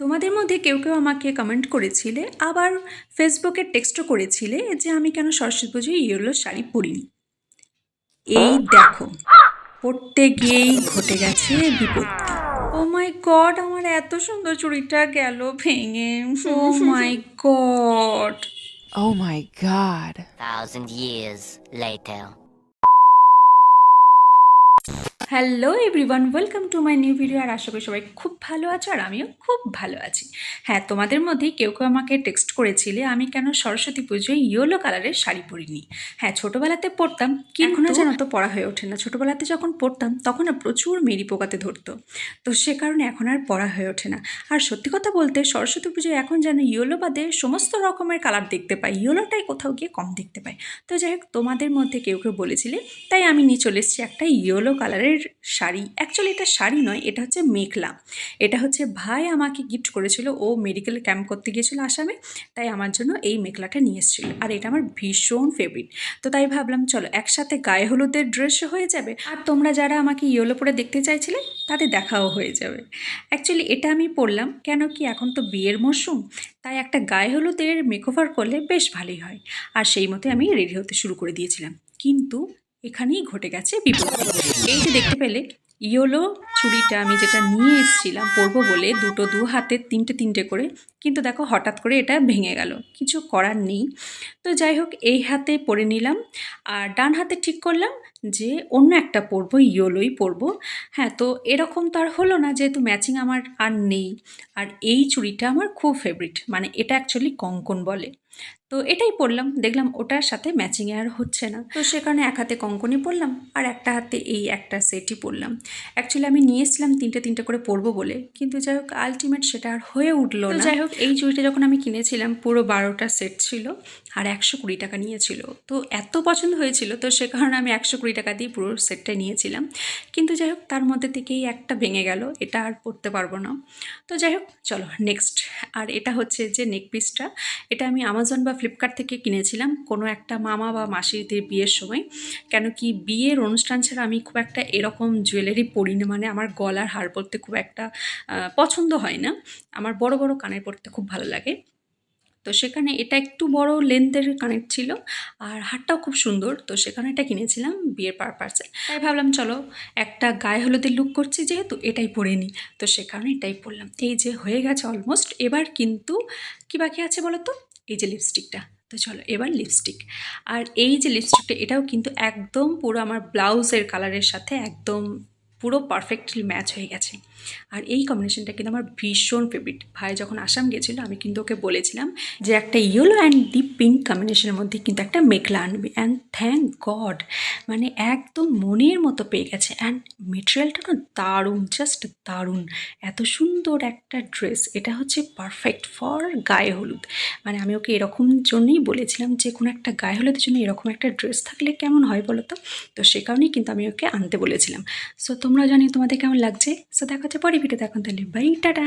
তোমাদের মধ্যে কেউ কেউ আমাকে কমেন্ট করেছিলে, আবার ফেসবুকে টেক্সটও করেছিলে যে আমি কেন সরস্বতী পুজোয় ইয়েলো শাড়ি পরিনি। এই দেখো, পরতে গিয়েই ঘটে গেছে বিপত্তি। ও মাই গড, আমার এত সুন্দর চুড়িটা গেল ভেঙে। Oh my god. Oh my god. 1,000 years later. Hello everyone, welcome to my new video. আর আশা করি সবাই খুব ভালো আছো, আর আমিও খুব ভালো আছি। হ্যাঁ, তোমাদের মধ্যে কেউ কেউ আমাকে টেক্সট করেছিলে আমি কেন সরস্বতী পুজোয় ইয়েলো কালারের শাড়ি পরিনি। হ্যাঁ, ছোটোবেলাতে পরতাম, এখন আর জানো তো পরা হয়ে ওঠে না। ছোটোবেলাতে যখন পরতাম তখন না প্রচুর মেরি পোকাতে ধরতো, তো সে কারণে এখন আর পরা হয়ে ওঠে না। আর সত্যি কথা বলতে সরস্বতী পুজোয় এখন যেন ইয়েলো বাদে সমস্ত রকমের কালার দেখতে পাই, ইয়েলোটাই কোথাও গিয়ে কম দেখতে পাই। তো যাই হোক, তোমাদের মধ্যে কেউ কেউ বলেছিলে, তাই আমি নিয়ে চলে এসেছি একটা ইয়েলো কালারের শাড়ি। অ্যাকচুয়ালি এটা শাড়ি নয়, এটা হচ্ছে মেখলা। এটা হচ্ছে ভাই আমাকে গিফট করেছিল, ও মেডিকেল ক্যাম্প করতে গিয়েছিল আসামে, তাই আমার জন্য এই মেখলাটা নিয়ে এসেছিল। আর এটা আমার ভীষণ ফেভারিট, তো তাই ভাবলাম চলো একসাথে গায়ে হলুদের ড্রেসও হয়ে যাবে, আর তোমরা যারা আমাকে ইয়েলো পরে দেখতে চাইছিলে তাদের দেখাও হয়ে যাবে। অ্যাকচুয়ালি এটা আমি পরলাম কেন কি, এখন তো বিয়ের মরশুম, তাই একটা গায়ে হলুদের মেকওভার করলে বেশ ভালোই হয়। আর সেই মতো আমি রেডি হতে শুরু করে দিয়েছিলাম, কিন্তু এখানেই ঘটে গেছে বিপত্তি। এই যে দেখতে পেলে ইয়েলো চুড়িটা আমি যেটা নিয়ে এসেছিলাম পরবো বলে, দু হাতে তিনটে তিনটে করে, কিন্তু দেখো হঠাৎ করে এটা ভেঙে গেল, কিছু করার নেই। তো যাই হোক, এই হাতে পরে নিলাম, আর ডান হাতে ঠিক করলাম যে অন্য একটা পরবো, ইয়েলোই পরবো। হ্যাঁ, তো এরকম তো আর হলো না, যেহেতু ম্যাচিং আমার আর নেই। আর এই চুড়িটা আমার খুব ফেভারিট, মানে এটা অ্যাকচুয়ালি কঙ্কন বলে, তো এটাই পরলাম। দেখলাম ওটার সাথে ম্যাচিংয়ে আর হচ্ছে না, তো সে কারণে এক হাতে কঙ্কনই পরলাম আর একটা হাতে এই একটা সেটই পরলাম। অ্যাকচুয়ালি আমি নিয়ে এসেছিলাম তিনটে তিনটে করে পরবো বলে, কিন্তু যাই হোক আলটিমেট সেটা আর হয়ে উঠলো না। যাই হোক, এই চুড়িটা যখন আমি কিনেছিলাম পুরো 12টা সেট ছিল আর 120 টাকা নিয়েছিল। তো এত পছন্দ হয়েছিল, তো সে কারণে আমি 120 টাকা দিয়ে পুরো সেটটাই নিয়েছিলাম। কিন্তু যাই হোক, তার মধ্যে থেকেই একটা ভেঙে গেল, এটা আর পরতে পারবো না। তো যাই হোক, চলো নেক্সট। আর এটা হচ্ছে যে নেক পিসটা, এটা আমি আমাজন বা ফ্লিপকার্ট থেকে কিনেছিলাম কোনো একটা মামা বা মাসিদের বিয়ের সময়। কেন কি, বিয়ের অনুষ্ঠান ছাড়া আমি খুব একটা এরকম জুয়েলারি পরি না, মানে আমার গলার হার পরতে খুব একটা পছন্দ হয় না। আমার বড় বড় কানের পরতে খুব ভালো লাগে। তো সেখানে এটা একটু বড় লেন্থের কানের ছিল, আর হারটাও খুব সুন্দর, তো সেখানে এটা কিনেছিলাম বিয়ের পারপাসে। তাই ভাবলাম চলো একটা গায়ে হলুদের লুক করছি যেহেতু, এটাই পরে নিই। তো সে কারণে এটাই পরলাম। এই যে হয়ে গেছে অলমোস্ট। এবার কিন্তু কি বাকি আছে বলো তো, এই যে লিপস্টিকটা। তো চলো এবার লিপস্টিক। আর এই যে লিপস্টিকটা, এটাও কিন্তু একদম পুরো আমার ব্লাউজের কালারের সাথে একদম পুরো পারফেক্টলি ম্যাচ হয়ে গেছে। আর এই কম্বিনেশনটা কিন্তু আমার ভীষণ ফেভারিট। ভাই যখন আসাম গেছিলো আমি কিন্তু ওকে বলেছিলাম যে একটা ইয়েলো অ্যান্ড ডিপ পিঙ্ক কম্বিনেশনের মধ্যে কিন্তু একটা মেখলা আনবে, অ্যান্ড থ্যাংক গড, মানে একদম মনের মতো পেয়ে গেছে। অ্যান্ড মেটেরিয়ালটা না দারুণ, জাস্ট দারুণ। এত সুন্দর একটা ড্রেস, এটা হচ্ছে পারফেক্ট ফর গায়ে হলুদ। মানে আমি ওকে এরকম জন্যই বলেছিলাম যে কোনো একটা গায়ে হলুদের জন্য এরকম একটা ড্রেস থাকলে কেমন হয় বলো তো। তো সে কারণেই কিন্তু আমি ওকে আনতে বলেছিলাম। সো তোমরা জানি তোমাদের কেমন লাগছে। সো দেখা হচ্ছে পরে ভিডিও, দেখুন তাহলে বাই, টাটা।